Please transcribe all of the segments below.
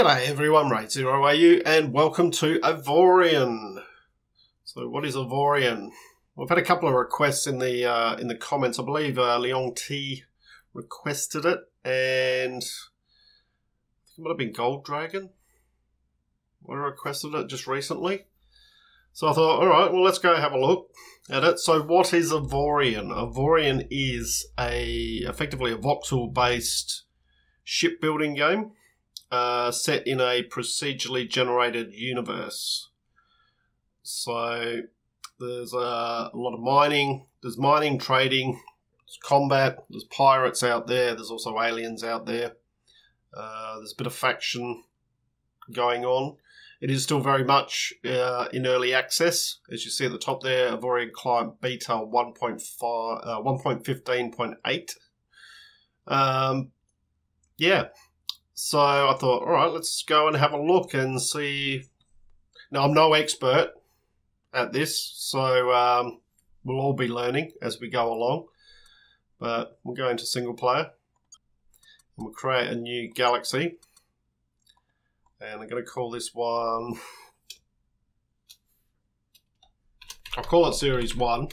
G'day everyone, RaidzeroAU, and welcome to Avorion. So what is Avorion? We've had a couple of requests in the comments. I believe Leon T requested it, and I think it might have been Gold Dragon. I requested it just recently. So I thought, alright, well let's go have a look at it. So what is Avorion? Avorion is effectively a voxel-based shipbuilding game. Set in a procedurally generated universe. So there's a lot of mining, there's mining, trading, there's combat, there's pirates out there, there's also aliens out there. There's a bit of faction going on. It is still very much in early access. As you see at the top there, Avorion Client Beta 1.8. Yeah. So I thought, all right, let's go and have a look and see. Now, I'm no expert at this, so we'll all be learning as we go along. But we'll go into single player, and we'll create a new galaxy. And I'm going to call this one, I'll call it Series 1,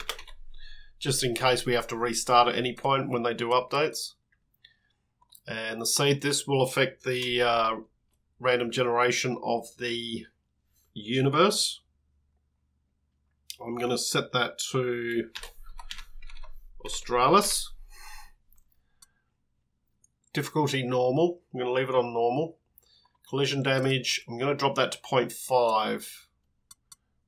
just in case we have to restart at any point when they do updates. And the seed, this will affect the random generation of the universe. I'm going to set that to Australis. Difficulty normal. I'm going to leave it on normal. Collision damage, I'm going to drop that to 0.5.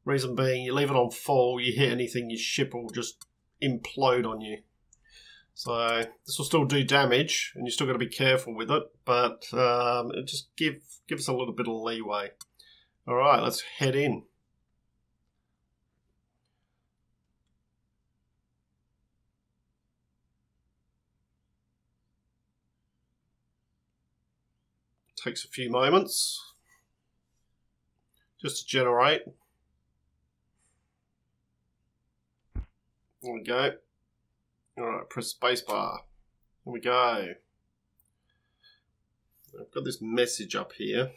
Reason being, you leave it on full, you hit anything, your ship will just implode on you. So this will still do damage, and you're still got to be careful with it, but it just give us a little bit of leeway. All right, let's head in. Takes a few moments just to generate. There we go. Alright, press spacebar. There we go. I've got this message up here.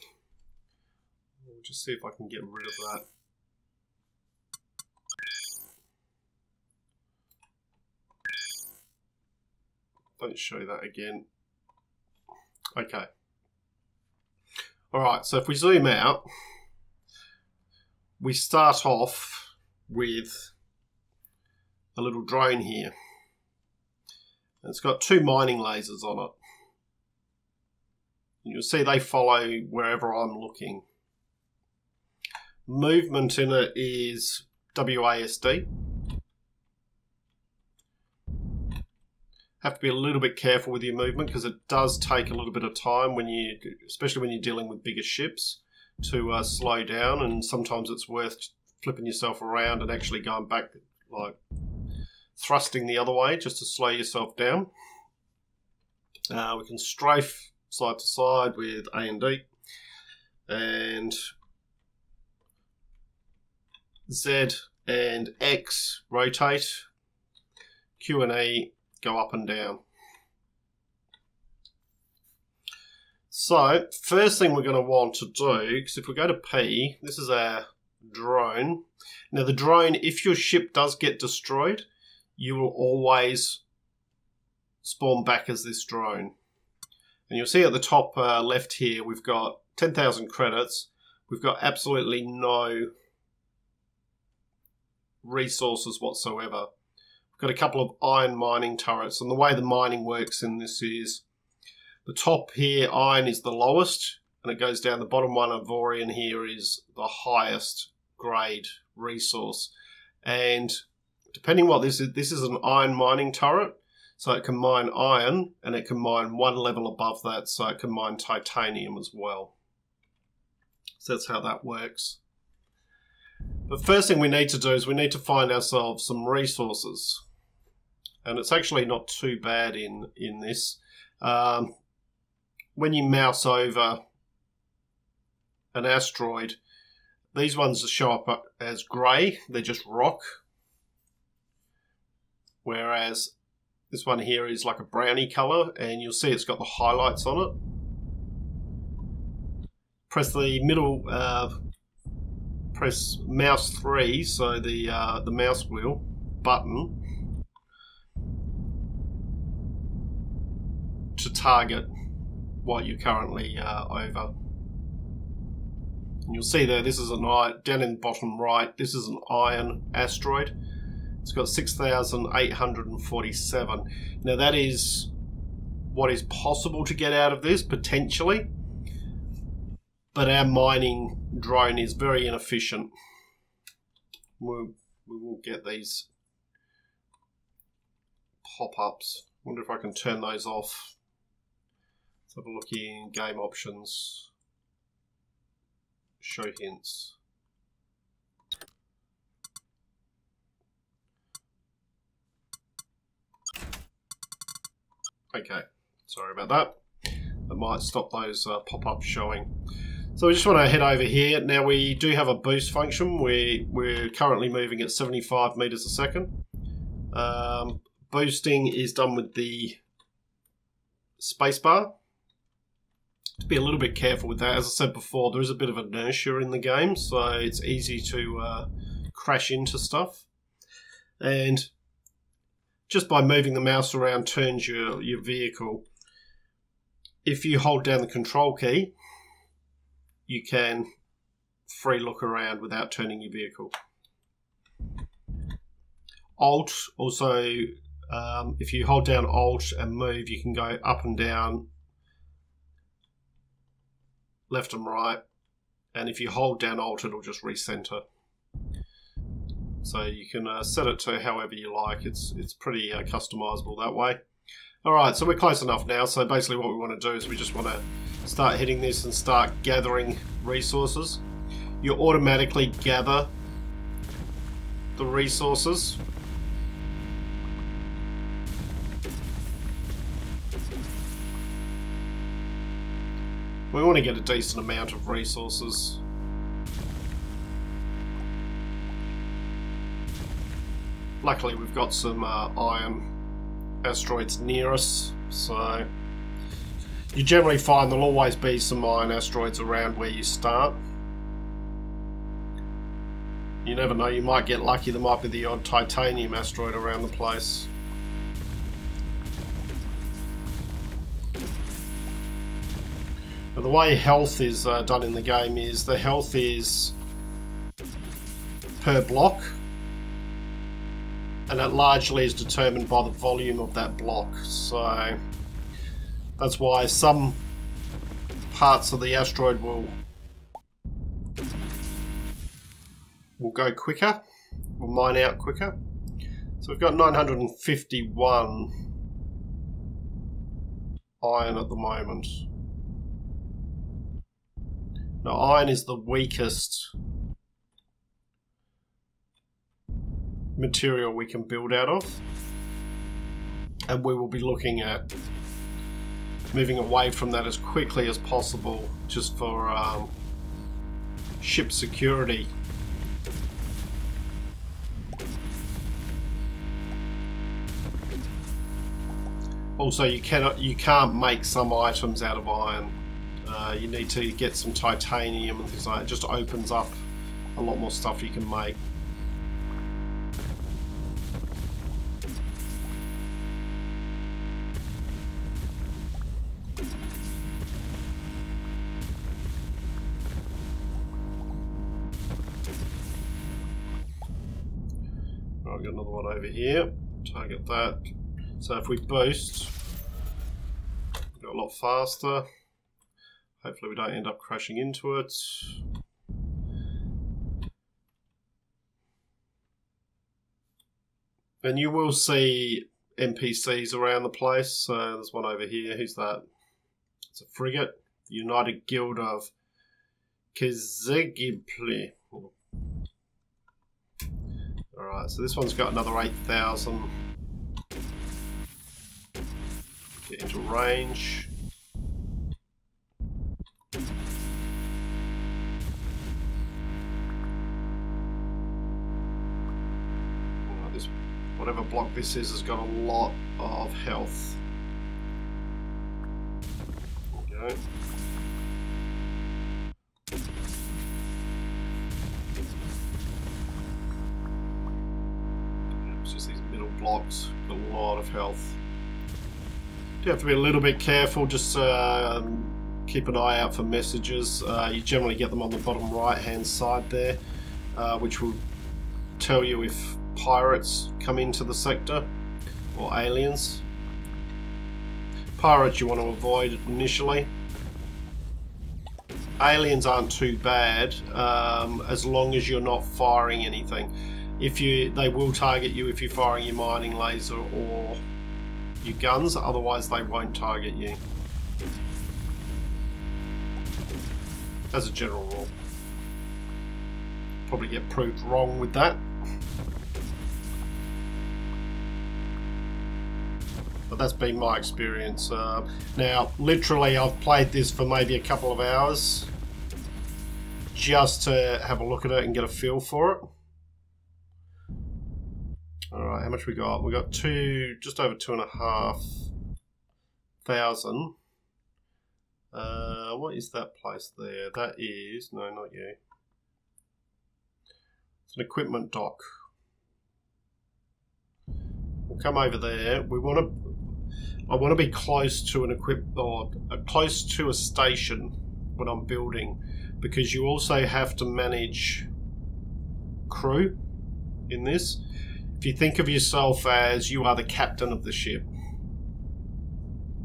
I'll just see if I can get rid of that. Don't show that again. Okay. Alright, so if we zoom out, we start off with a little drone here. It's got two mining lasers on it. You'll see they follow wherever I'm looking. Movement in it is WASD. Have to be a little bit careful with your movement because it does take a little bit of time when you, especially when you're dealing with bigger ships, to slow down, and sometimes it's worth flipping yourself around and actually going back, like thrusting the other way just to slow yourself down. We can strafe side to side with A and D, and Z and X rotate, Q and E go up and down. So first thing we're going to want to do, because if we go to P, this is our drone. Now the drone, if your ship does get destroyed, you will always spawn back as this drone. And you'll see at the top left here, we've got 10,000 credits. We've got absolutely no resources whatsoever. We've got a couple of iron mining turrets. And the way the mining works in this is, the top here, iron is the lowest, and it goes down. The bottom one, Avorion here, is the highest grade resource. And depending what this is an iron mining turret, so it can mine iron, and it can mine one level above that, so it can mine titanium as well. So that's how that works. The first thing we need to do is we need to find ourselves some resources. And it's actually not too bad in this. When you mouse over an asteroid, these ones show up as grey, they're just rock. Whereas this one here is like a brownie colour, and you'll see it's got the highlights on it. press the middle, press mouse 3, so the mouse wheel button, to target what you're currently over. And you'll see there, this is an iron, down in the bottom right, this is an iron asteroid. It's got 6,847. Now that is what is possible to get out of this, potentially. But our mining drone is very inefficient. We will get these pop-ups. Wonder if I can turn those off. Let's have a look here in game options. Show hints. Okay, sorry about that. I might stop those pop-ups showing. So we just want to head over here. Now we do have a boost function. We're currently moving at 75 meters a second. Boosting is done with the spacebar. To be a little bit careful with that. As I said before, there is a bit of inertia in the game, so it's easy to crash into stuff. And just by moving the mouse around turns your vehicle. If you hold down the control key, you can free look around without turning your vehicle. Alt, also, if you hold down Alt and move, you can go up and down, left and right, and if you hold down Alt, it'll just recenter. So you can set it to however you like. It's pretty customizable that way. Alright, so we're close enough now. So basically what we want to do is we just want to start hitting this and start gathering resources. You automatically gather the resources. We want to get a decent amount of resources. Luckily we've got some iron asteroids near us, so you generally find there'll always be some iron asteroids around where you start. You never know, you might get lucky, there might be the odd titanium asteroid around the place. Now, the way health is done in the game is the health is per block, and it largely is determined by the volume of that block. So that's why some parts of the asteroid will go quicker, will mine out quicker. So we've got 951 iron at the moment. Now iron is the weakest material we can build out of, and we will be looking at moving away from that as quickly as possible, just for ship security. Also, you can't make some items out of iron. You need to get some titanium and things like that. It just opens up a lot more stuff you can make. I've got another one over here. Target that. So if we boost, go a lot faster. Hopefully we don't end up crashing into it. And you will see NPCs around the place. So there's one over here. Who's that? It's a frigate. The United Guild of Kizegipli. Alright, so this one's got another 8,000. Get into range. This, whatever block this is, has got a lot of health. There we go. blocks, a lot of health. You have to be a little bit careful, just keep an eye out for messages. You generally get them on the bottom right hand side there, which will tell you if pirates come into the sector or aliens. Pirates you want to avoid initially. Aliens aren't too bad as long as you're not firing anything. They will target you if you're firing your mining laser or your guns, otherwise they won't target you. As a general rule. Probably get proved wrong with that. But that's been my experience. Now, literally, I've played this for maybe a couple of hours just to have a look at it and get a feel for it. Alright, how much we got? We got just over 2,500. What is that place there? That is, no, not you. It's an equipment dock. We'll come over there. I want to be close to close to a station when I'm building, because you also have to manage crew in this. If you think of yourself as you are the captain of the ship,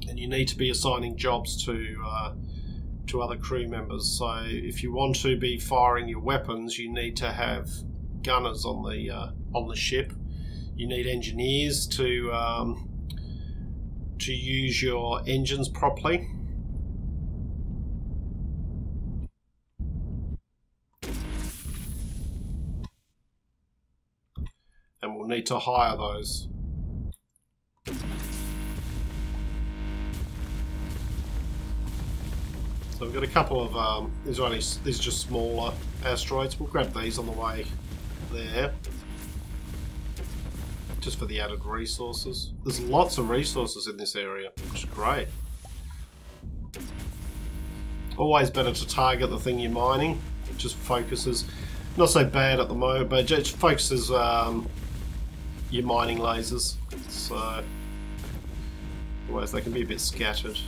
and you need to be assigning jobs to other crew members. So if you want to be firing your weapons, you need to have gunners on the ship. You need engineers to use your engines properly. And we'll need to hire those. So we've got a couple of, these are just smaller asteroids. We'll grab these on the way there. Just for the added resources. There's lots of resources in this area, which is great. Always better to target the thing you're mining. It just focuses, not so bad at the moment, but it just focuses your mining lasers. So, otherwise they can be a bit scattered.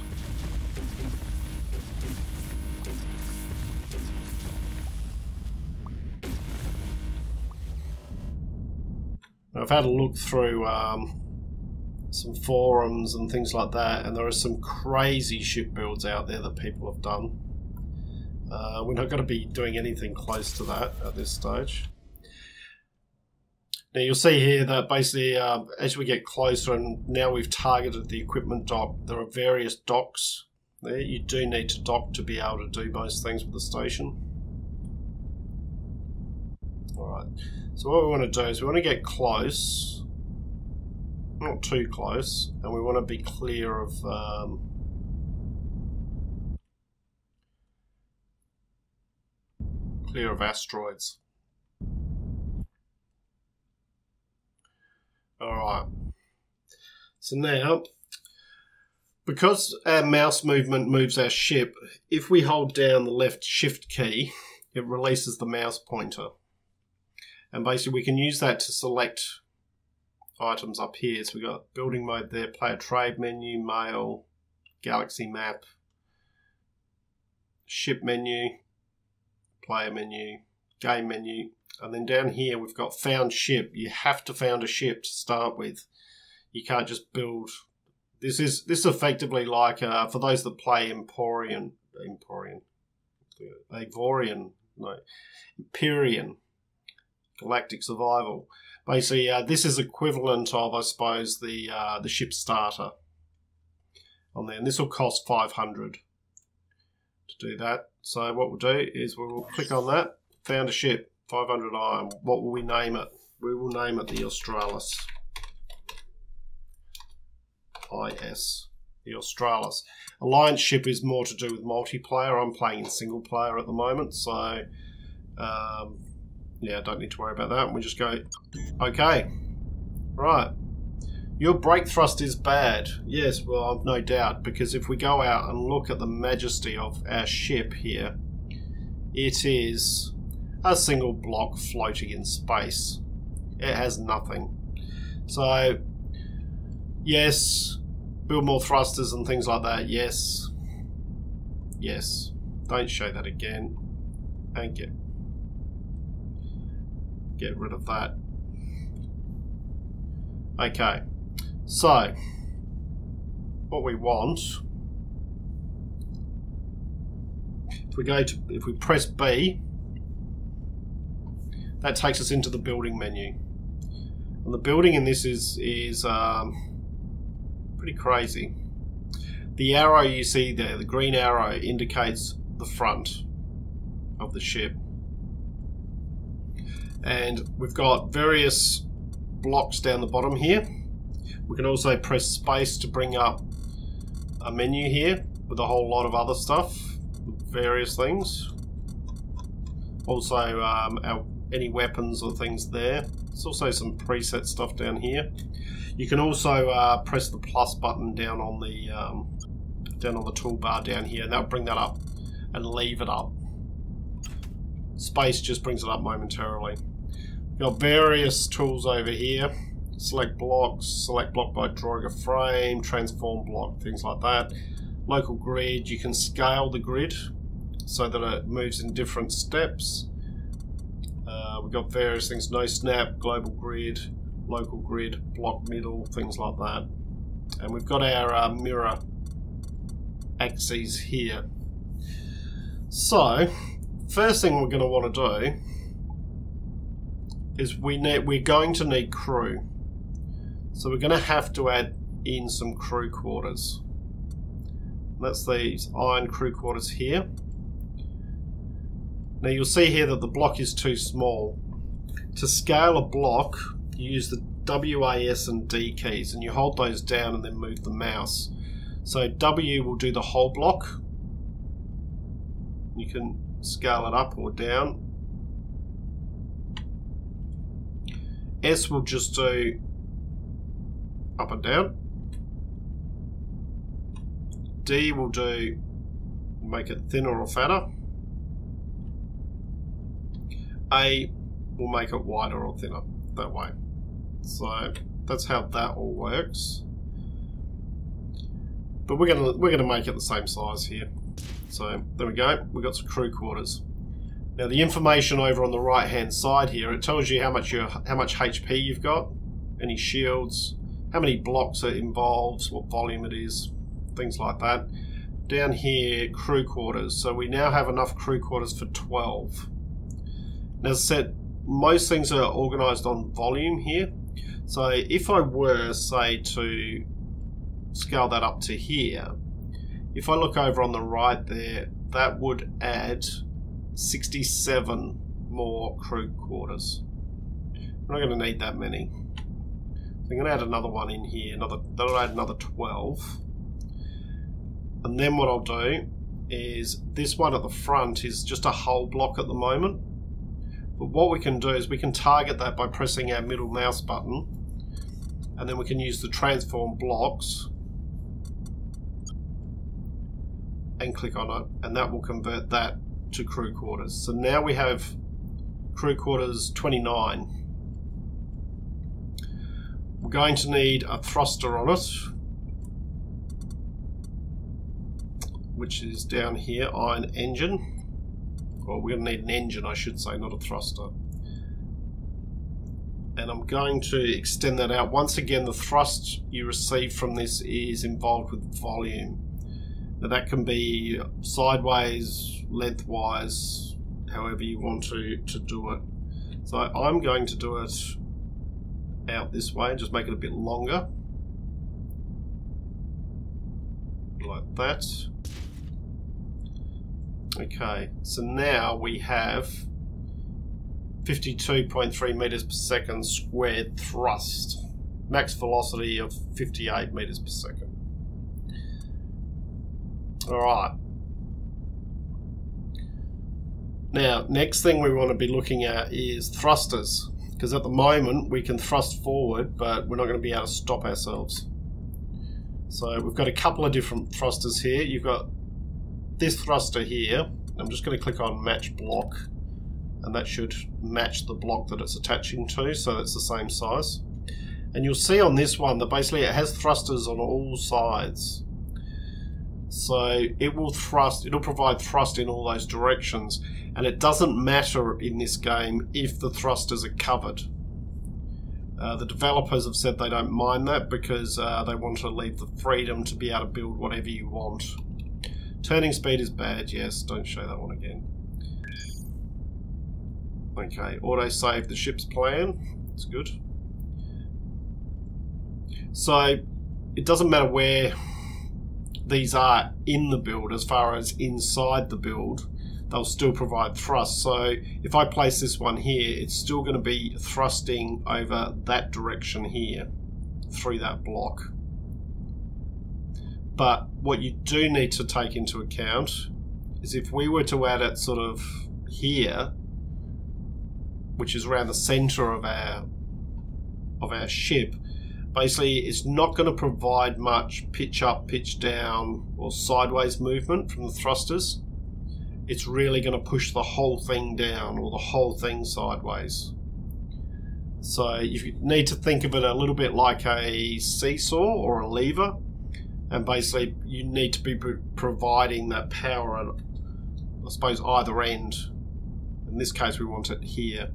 I've had a look through some forums and things like that, and there are some crazy ship builds out there that people have done. We're not going to be doing anything close to that at this stage. Now you'll see here that basically as we get closer, and now we've targeted the equipment dock, there are various docks there. You do need to dock to be able to do most things with the station. Alright. So what we want to do is we want to get close, not too close, and we want to be clear of asteroids. Alright, so now, because our mouse movement moves our ship, if we hold down the left shift key, it releases the mouse pointer. And basically we can use that to select items up here. So we've got building mode there, player trade menu, mail, galaxy map, ship menu, player menu, game menu. And then down here we've got found ship. You have to found a ship to start with. You can't just build. This is effectively like, for those that play Emporion, Empyrean. Galactic Survival. Basically, this is equivalent of, I suppose, the ship starter on there, and this will cost 500 to do that. So what we'll do is we'll click on that, found a ship, 500 iron. What will we name it? We will name it the Australis. IS, the Australis. Alliance ship is more to do with multiplayer. I'm playing in single player at the moment, so yeah, I don't need to worry about that. We just go, okay, right. Your brake thrust is bad. Yes, well, I've no doubt, because if we go out and look at the majesty of our ship here, it is a single block floating in space. It has nothing. So, yes, build more thrusters and things like that. Yes. Yes. Don't show that again. And get rid of that. Okay. So, what we want, if we press B, that takes us into the building menu. And the building in this is pretty crazy. The arrow you see there, the green arrow, indicates the front of the ship. And we've got various blocks down the bottom here. We can also press space to bring up a menu here with a whole lot of other stuff, various things. Also any weapons or things there. There's also some preset stuff down here. You can also press the plus button down on the toolbar down here, and that'll bring that up and leave it up. Space just brings it up momentarily. We've got various tools over here. Select blocks, select block by drawing a frame, transform block, things like that. Local grid, you can scale the grid so that it moves in different steps. We've got various things, no snap, global grid, local grid, block middle, things like that. And we've got our mirror axes here. So, first thing we're going to want to do is we're going to need crew. So we're going to have to add in some crew quarters. That's these iron crew quarters here. Now you'll see here that the block is too small. To scale a block, you use the WAS and D keys, and you hold those down and then move the mouse. So W will do the whole block. You can scale it up or down. S will just do up and down. D will do make it thinner or fatter. A will make it wider or thinner, that way. So that's how that all works. But we're gonna make it the same size here. So there we go. We've got some crew quarters. Now the information over on the right hand side here, it tells you how much HP you've got, any shields, how many blocks are involved, what volume it is, things like that. Down here, crew quarters. So we now have enough crew quarters for 12. Now, as I said, most things are organized on volume here. So if I were, say, to scale that up to here, if I look over on the right there, that would add 67 more crew quarters. We're not going to need that many. So I'm going to add another one in here. That'll add another 12. And then what I'll do is this one at the front is just a whole block at the moment. But what we can do is we can target that by pressing our middle mouse button, and then we can use the transform blocks and click on it, and that will convert that to crew quarters. So now we have crew quarters 29. We're going to need a thruster on it, which is down here, iron engine. Well, we're going to need an engine, I should say, not a thruster. And I'm going to extend that out. Once again, the thrust you receive from this is involved with volume. Now that can be sideways, lengthwise, however you want to do it. So I'm going to do it out this way, just make it a bit longer. Like that. Okay, so now we have 52.3 meters per second squared thrust. Max velocity of 58 meters per second. Alright. Now, next thing we want to be looking at is thrusters. Because at the moment we can thrust forward, but we're not going to be able to stop ourselves. So we've got a couple of different thrusters here. You've got this thruster here. I'm just going to click on match block, and that should match the block that it's attaching to, so it's the same size. And you'll see on this one that basically it has thrusters on all sides. So it will thrust, it'll provide thrust in all those directions. And it doesn't matter in this game if the thrusters are covered. The developers have said they don't mind that because they want to leave the freedom to be able to build whatever you want. Turning speed is bad, yes, don't show that one again. Okay, auto-save the ship's plan, that's good. So, it doesn't matter where these are in the build as far as inside the build, they'll still provide thrust. So if I place this one here, it's still going to be thrusting over that direction here through that block. But what you do need to take into account is if we were to add it sort of here, which is around the center of our ship, basically it's not going to provide much pitch up, pitch down or sideways movement from the thrusters. It's really going to push the whole thing down or the whole thing sideways. So you need to think of it a little bit like a seesaw or a lever, and basically you need to be providing that power at, I suppose, either end. In this case we want it here.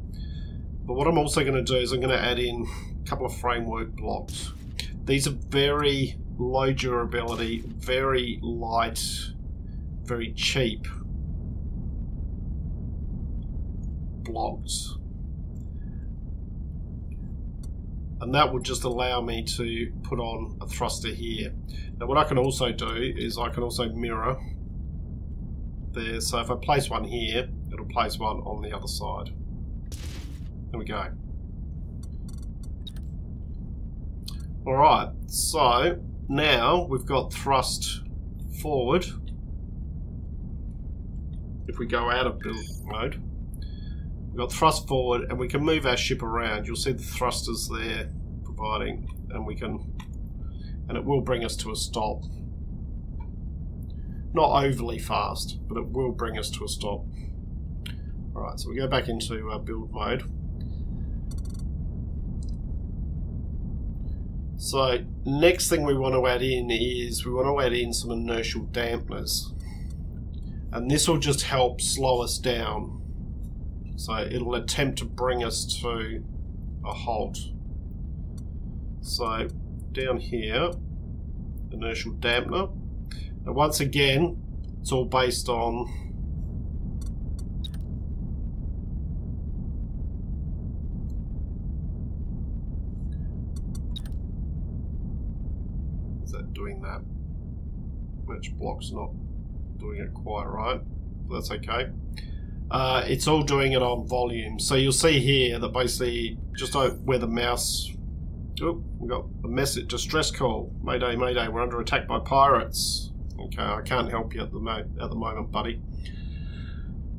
But what I'm also going to do is I'm going to add in a couple of framework blocks. These are very low durability, very light, very cheap blocks, and that would just allow me to put on a thruster here. Now what I can also do is I can also mirror there, so if I place one here, it'll place one on the other side. There we go. Alright, so now we've got thrust forward. If we go out of build mode, we've got thrust forward, and we can move our ship around. You'll see the thrusters there providing, and it will bring us to a stop. Not overly fast, but it will bring us to a stop. Alright, so we go back into build mode. So next thing we want to add in is we want to add in some inertial dampeners, and this will just help slow us down. So it'll attempt to bring us to a halt. So down here, inertial dampener. Now once again, it's all based on doing that. Match block's not doing it quite right. That's okay. It's all doing it on volume. So you'll see here that basically just where the mouse... Oh, we got a message, distress call. Mayday, mayday, we're under attack by pirates. Okay, I can't help you at the moment, buddy.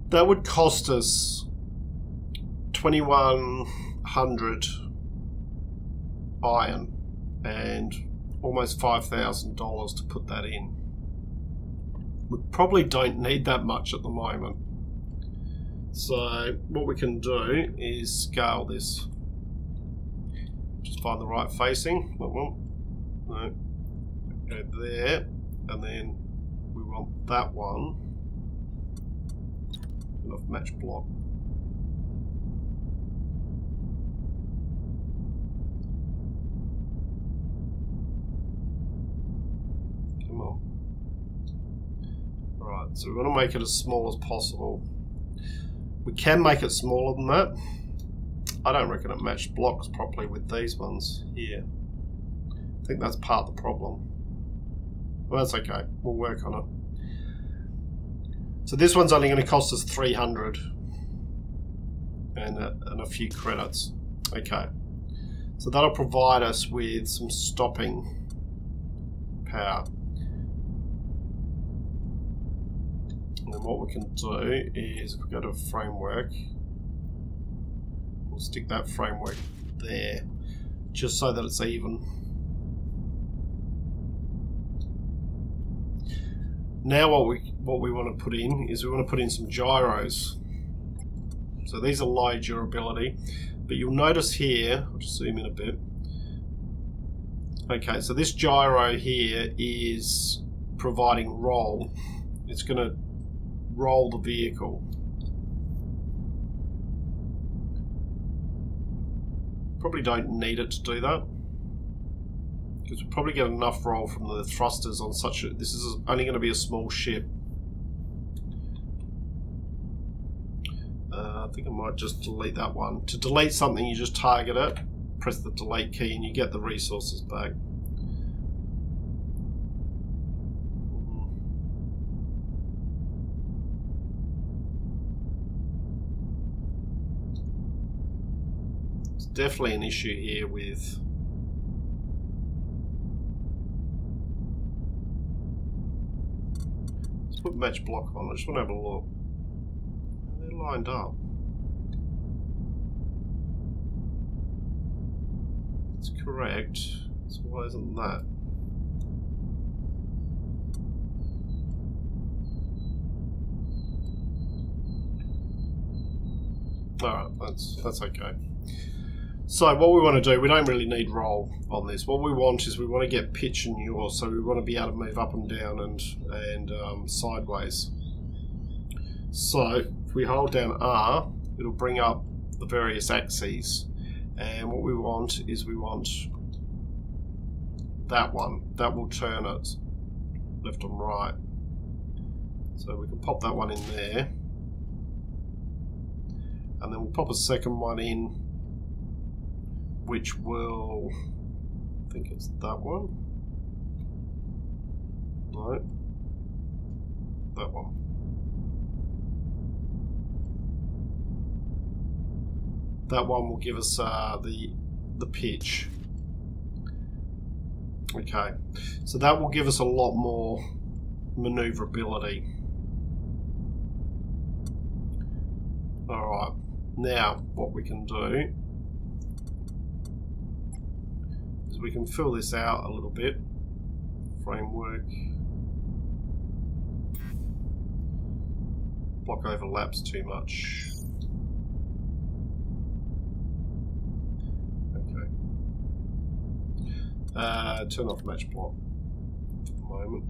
That would cost us 2,100 iron and almost $5,000 to put that in. We probably don't need that much at the moment. So what we can do is scale this. Just find the right facing. That one. No. Go there, and then we want that one. Enough match block. Come on. Alright, so we want to make it as small as possible. We can make it smaller than that. I don't reckon it matched blocks properly with these ones here. I think that's part of the problem. Well, that's okay. We'll work on it. So this one's only going to cost us 300 and a few credits. Okay. So that'll provide us with some stopping power. And then what we can do is if we go to a framework, we'll stick that framework there just so that it's even. Now what we want to put in is we want to put in some gyros. So these are low durability, but you'll notice here, I'll just zoom in a bit, Okay, so this gyro here is providing roll. It's going to roll the vehicle. Probably don't need it to do that, because we'll probably get enough roll from the thrusters on such a... This is only going to be a small ship. I think I might just delete that one. To delete something, you just target it, press the delete key, and you get the resources back. There's definitely an issue here with... Let's put match block on. I just want to have a look. They're lined up. It's correct. So why isn't that? Alright, that's okay. So what we want to do, we don't really need roll on this. What we want is we want to get pitch and yaw, so we want to be able to move up and down and sideways. So if we hold down R, it'll bring up the various axes. And what we want is we want that one. That will turn it left and right. So we can pop that one in there. And then we'll pop a second one in, which will, I think it's that one. No, that one. That one will give us the pitch. Okay, so that will give us a lot more maneuverability. All right, now what we can do is we can fill this out a little bit. Framework. Block overlaps too much. Turn off match block for the moment.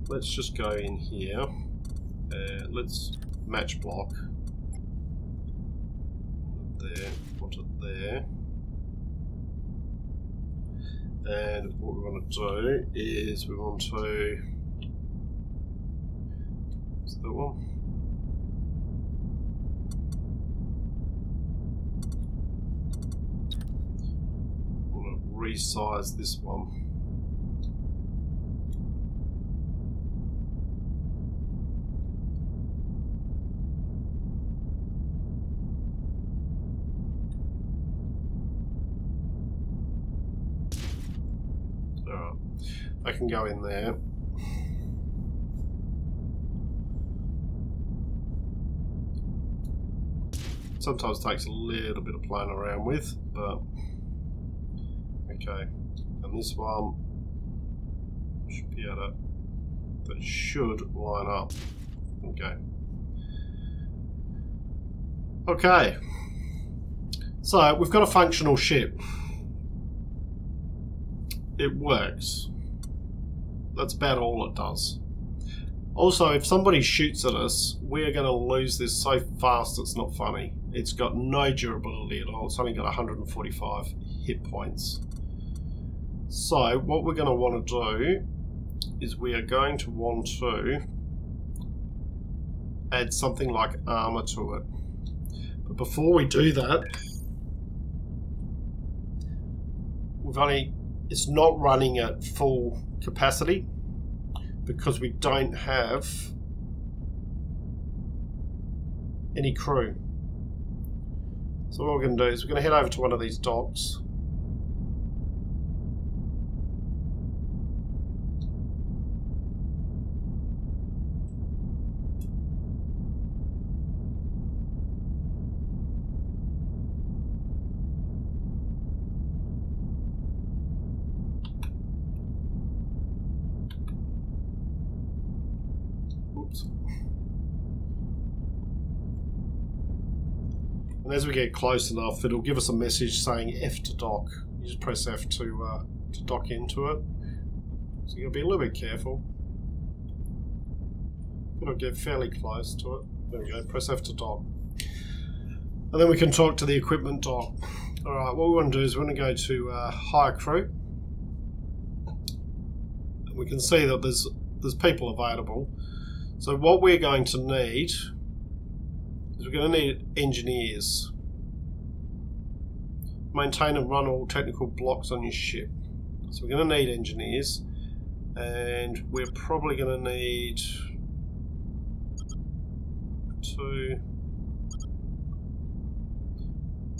Let's just go in here. Let's match block. There, put it there. And what we want to do is we want to... Is that one? Resize this one. Alright, I can go in there. Sometimes takes a little bit of playing around with, but okay, and this one should be able to, that should line up. Okay. Okay. So we've got a functional ship. It works. That's about all it does. Also, if somebody shoots at us, we are going to lose this so fast it's not funny. It's got no durability at all. It's only got 145 hit points. So what we're going to want to do is we are going to want to add something like armor to it. But before we do that, it's not running at full capacity because we don't have any crew. So what we're going to do is we're going to head over to one of these docks. And as we get close enough, it'll give us a message saying F to dock. You just press F to dock into it. So you've got to be a little bit careful. Got to get fairly close to it. There we go, press F to dock. And then we can talk to the equipment dock. Alright, what we want to do is we want to go to hire crew. And we can see that there's people available. So what we're going to need is we're going to need engineers. Maintain and run all technical blocks on your ship. So we're going to need engineers. And we're probably going to need 2.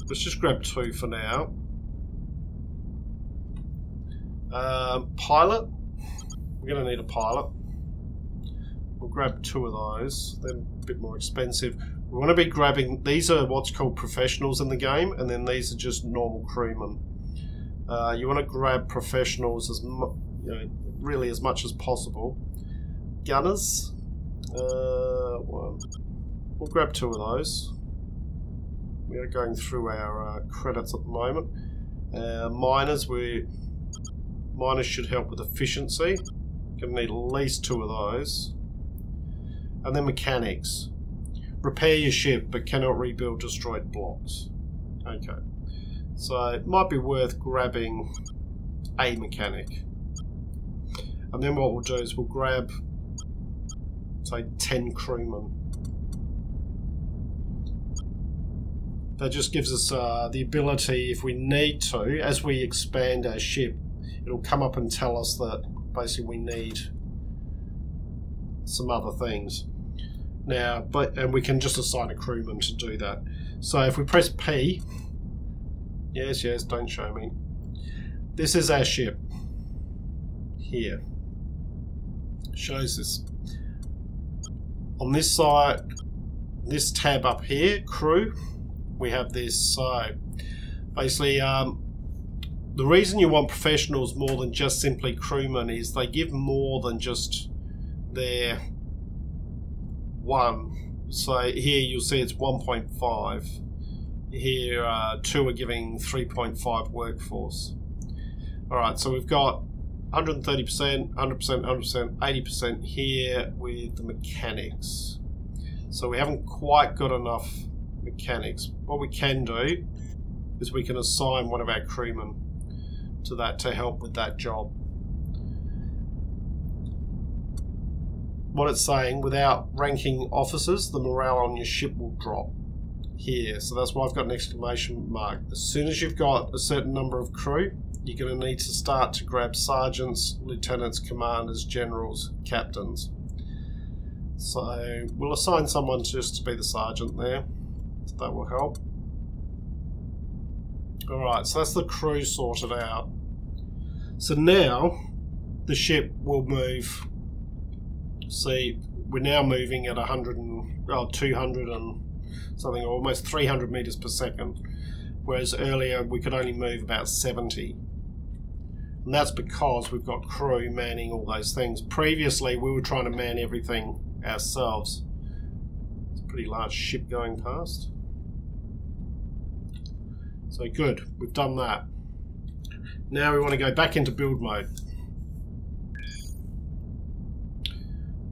Let's just grab 2 for now. Pilot. We're going to need a pilot. We'll grab 2 of those. They're a bit more expensive. We want to be grabbing... These are what's called professionals in the game, and then these are just normal crewmen. You want to grab professionals as really as much as possible. Gunners. We'll grab 2 of those. We are going through our credits at the moment. Miners, miners should help with efficiency. Going to need at least 2 of those. And then mechanics. Repair your ship, but cannot rebuild destroyed blocks. Okay. So it might be worth grabbing a mechanic. And then what we'll do is we'll grab, say, 10 crewmen. That just gives us the ability, if we need to, as we expand our ship, it'll come up and tell us that basically we need some other things. Now, and we can just assign a crewman to do that. So if we press P, yes, don't show me. This is our ship. Here. Shows this. On this side, this tab up here, crew, we have this. So basically the reason you want professionals more than just simply crewmen is they give more than just their 1. So here you'll see it's 1.5. Here 2 are giving 3.5 workforce. Alright, so we've got 130%, 100%, 100%, 80% here with the mechanics. So we haven't quite got enough mechanics. What we can do is we can assign one of our crewmen to that to help with that job. What it's saying, without ranking officers, the morale on your ship will drop here. So that's why I've got an exclamation mark. As soon as you've got a certain number of crew, you're going to need to start to grab sergeants, lieutenants, commanders, generals, captains. So we'll assign someone just to be the sergeant there. So that will help. Alright, so that's the crew sorted out. So now the ship will move. See, we're now moving at 200 and something, almost 300 meters per second, whereas earlier we could only move about 70. And that's because we've got crew manning all those things. Previously we were trying to man everything ourselves. It's a pretty large ship going past. So good, we've done that. Now we want to go back into build mode.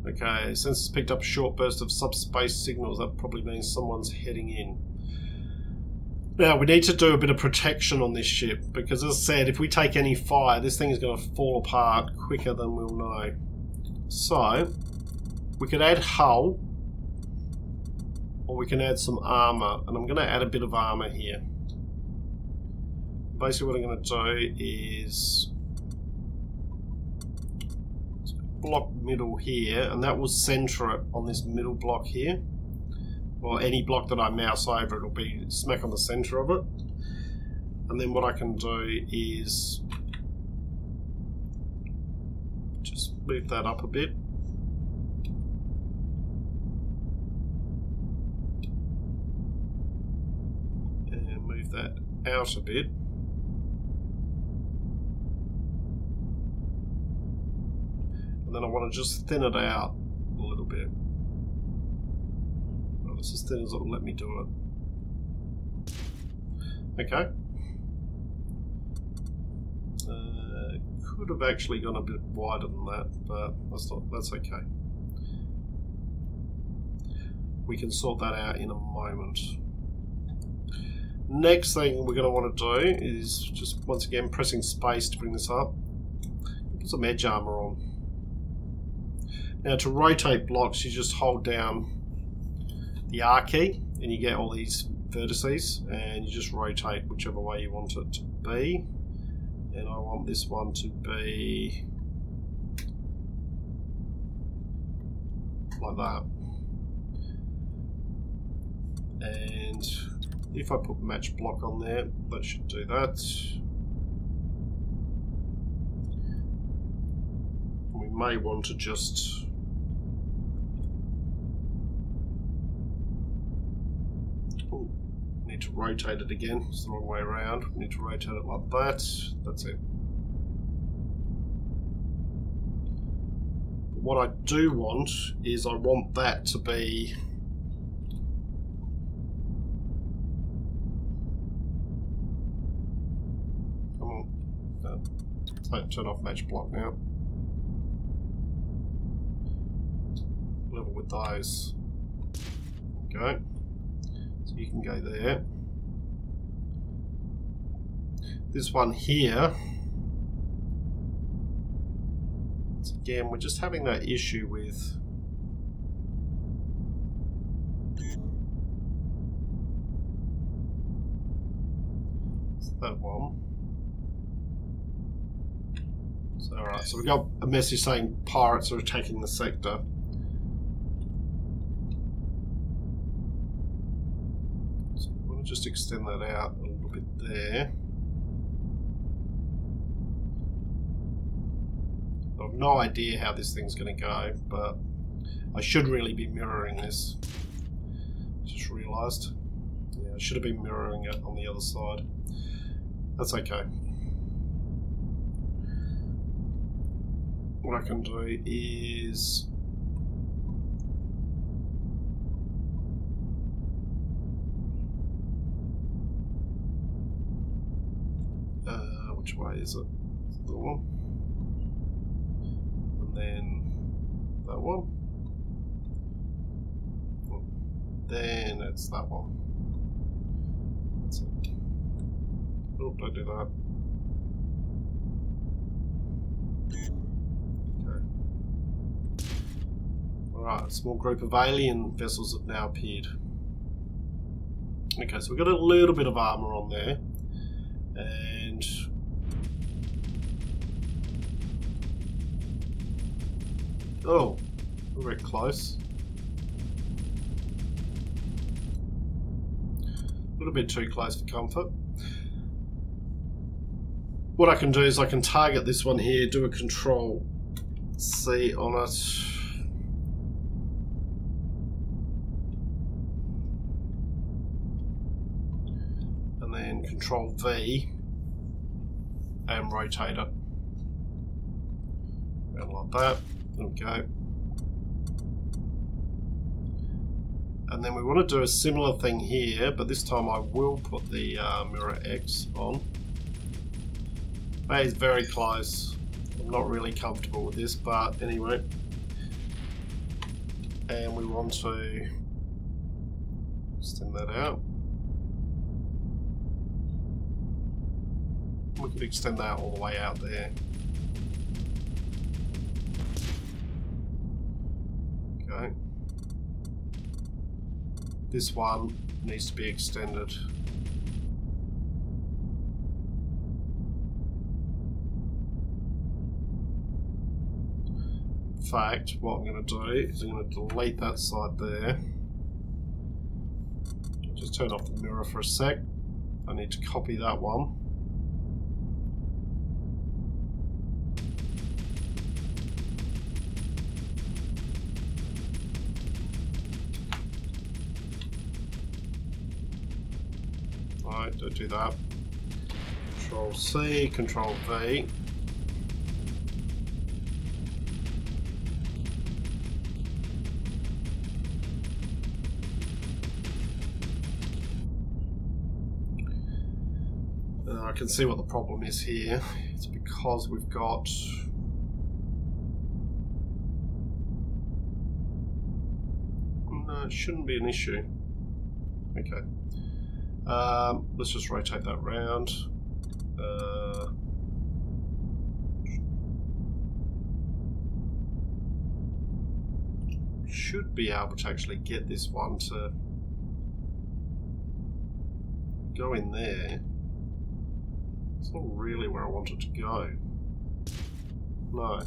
Okay, since it's picked up a short burst of subspace signals, that probably means someone's heading in. Now, we need to do a bit of protection on this ship, because as I said, if we take any fire, this thing is going to fall apart quicker than we'll know. So, we could add hull, or we can add some armour, and I'm going to add a bit of armour here. Basically what I'm going to do is block middle here, and that will centre it on this middle block here. Or any block that I mouse over, it'll be smack on the centre of it. And then what I can do is just move that up a bit. And move that out a bit. And then I want to just thin it out a little bit. Well, it's as thin as it'll let me do it. Okay. Could have actually gone a bit wider than that, but that's okay. We can sort that out in a moment. Next thing we're going to want to do is just once again pressing space to bring this up. Put some edge armor on. Now to rotate blocks, you just hold down the R key and you get all these vertices, and you just rotate whichever way you want it to be. And I want this one to be like that. And if I put match block on there, that should do that. We may want to just need to rotate it again. It's the wrong way around. We need to rotate it like that. That's it. But what I do want is I want that to be turn off match block now. Level with those. Okay. So you can go there. This one here, again, we're just having that issue with that one. So, alright, so we got a message saying pirates are attacking the sector. So we want to just extend that out a little bit there. I've no idea how this thing's going to go, but I should really be mirroring this. Just realised. Yeah, I should have been mirroring it on the other side. That's okay. What I can do is which way is it? That one. And then that one. Then it's that one. That's it. Oh, don't do that. Alright, a small group of alien vessels have now appeared. Okay, so we've got a little bit of armour on there. And oh, we're very close. A little bit too close for comfort. What I can do is I can target this one here, do a Control C on it. And then Control V and rotate it. Around like that. There we go. And then we want to do a similar thing here, but this time I will put the mirror X on. That is very close. I'm not really comfortable with this, but anyway. And we want to extend that out. We could extend that all the way out there. Okay. This one needs to be extended. In fact, what I'm going to do is I'm going to delete that side there. Just turn off the mirror for a sec. I need to copy that one. Right, don't do that. Control C, Control V. I can see what the problem is here. It's because we've got... No, it shouldn't be an issue. Okay. Let's just rotate that round. Should be able to actually get this one to go in there. It's not really where I want it to go. No.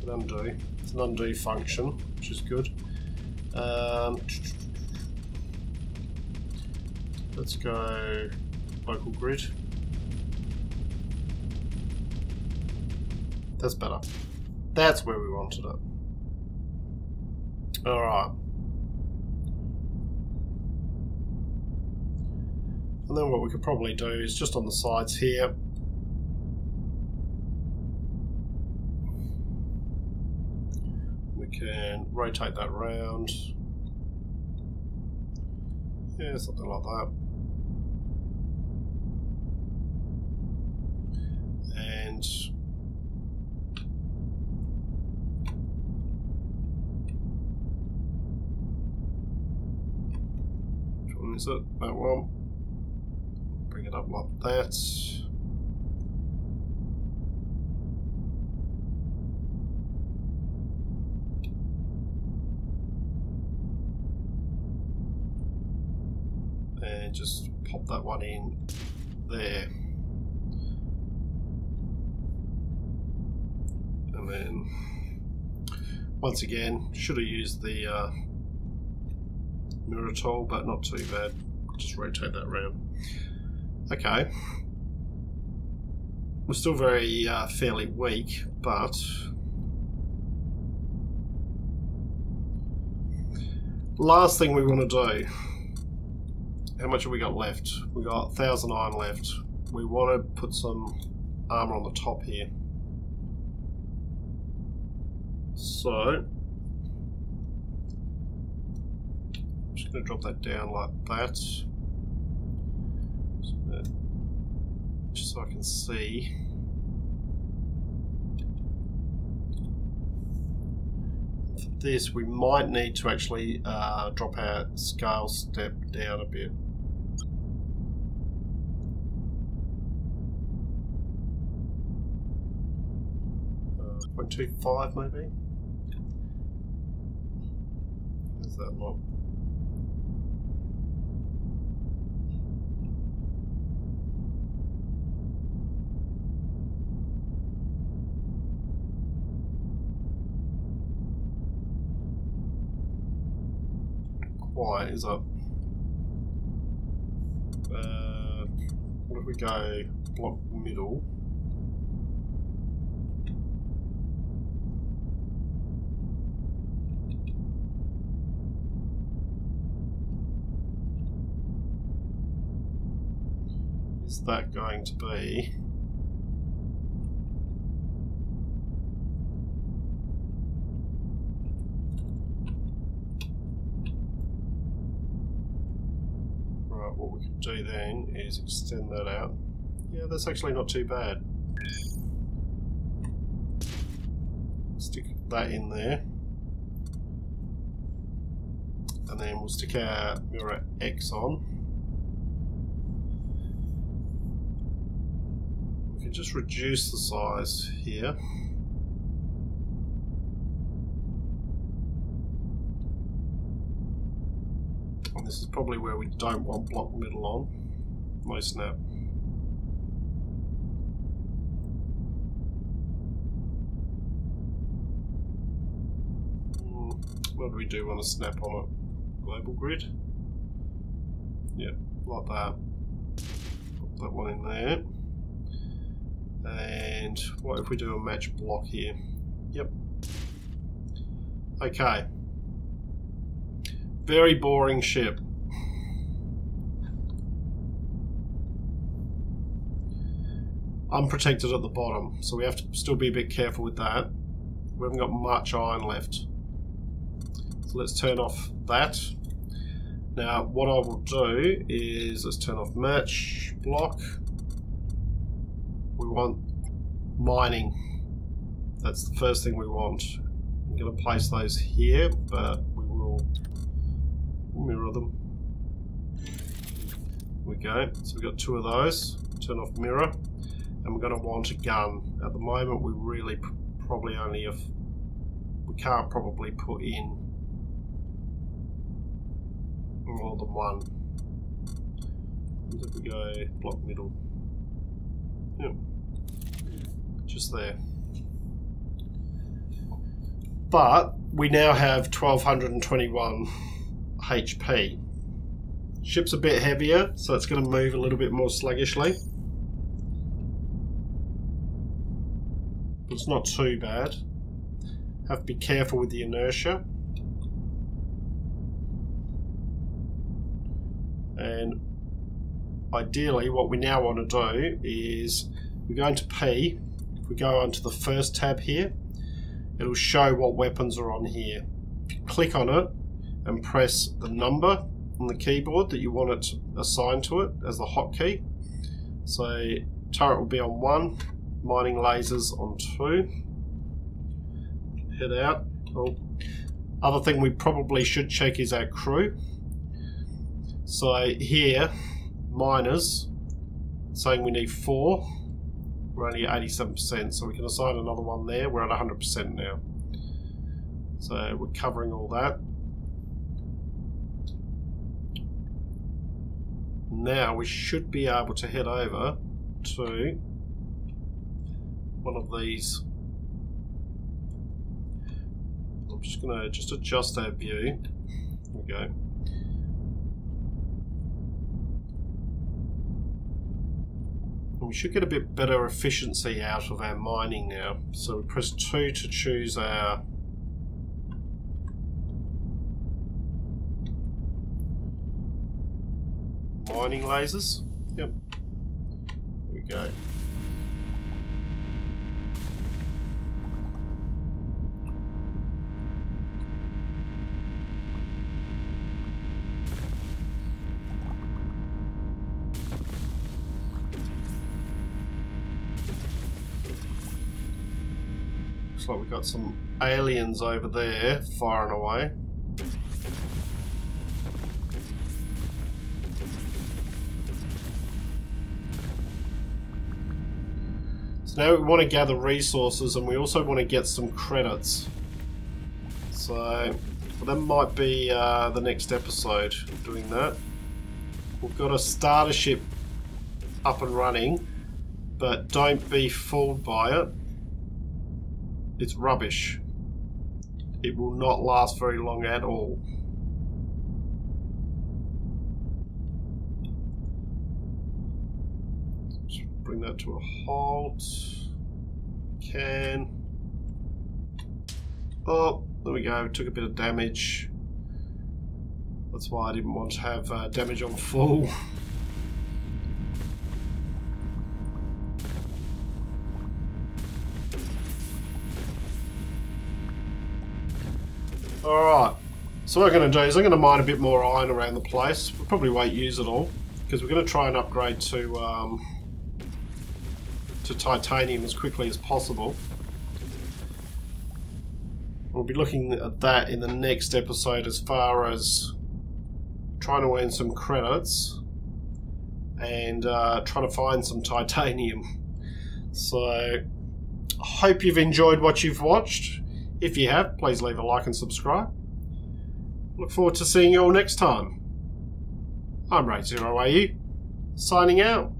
An undo. It's an undo function, which is good. Let's go local grid. That's better. That's where we wanted it. Alright. And then what we could probably do is just on the sides here. We can rotate that round. Yeah, something like that. And which one is it? That one. Bring it up like that. And just pop that one in there. And then, once again, should have used the mirror tool, but not too bad. Just rotate that around. Okay. We're still very fairly weak, but last thing we want to do. How much have we got left? We got 1,000 iron left. We want to put some armor on the top here. So I'm just going to drop that down like that, just so I can see. For this, we might need to actually drop our scale step down a bit. 0.25 maybe. Is that lot? Quite, is it? What if we go block middle? Is that going to be? Right, what we can do then is extend that out. Yeah, that's actually not too bad. Stick that in there. And then we'll stick our mirror X on. We can just reduce the size here. And this is probably where we don't want block middle on. No snap. What do we do on a snap on a global grid? Yep, like that. Put that one in there. And what if we do a match block here? Yep. Okay. Very boring ship. Unprotected at the bottom, so we have to still be a bit careful with that. We haven't got much iron left. So let's turn off that. Now what I will do is let's turn off match block. want mining. That's the first thing we want. I'm going to place those here, but we will mirror them. There we go. So we've got 2 of those. Turn off mirror. And we're going to want a gun. At the moment, we really probably only have... We can't probably put in more than one. If we go block middle. Yep. Just there. But we now have 1221 HP. Ship's a bit heavier, so it's going to move a little bit more sluggishly. But it's not too bad. Have to be careful with the inertia. And ideally what we now want to do is we go into P. If we go onto the first tab here, it'll show what weapons are on here. Click on it and press the number on the keyboard that you want it to assign to it as the hotkey. So turret will be on 1, mining lasers on 2. Head out. Oh. Other thing we probably should check is our crew. So here, miners, saying we need 4. We're only at 87%, so we can assign another one there. We're at 100% now. So we're covering all that. Now we should be able to head over to one of these. I'm just going to adjust our view. There we go. We should get a bit better efficiency out of our mining now. So we press 2 to choose our mining lasers. Yep. There we go. Looks like we've got some aliens over there firing away. So now we want to gather resources, and we also want to get some credits. So that might be the next episode, doing that. We've got a starter ship up and running, but don't be fooled by it. It's rubbish. It will not last very long at all. Let's bring that to a halt. Can. Oh, there we go. Took a bit of damage. That's why I didn't want to have damage on full. Alright, so what I'm going to do is I'm going to mine a bit more iron around the place. We probably won't use it all, because we're going to try and upgrade to titanium as quickly as possible. We'll be looking at that in the next episode as far as trying to earn some credits and trying to find some titanium. So, I hope you've enjoyed what you've watched. If you have, please leave a like and subscribe. Look forward to seeing you all next time. I'm RaidzeroAU, signing out.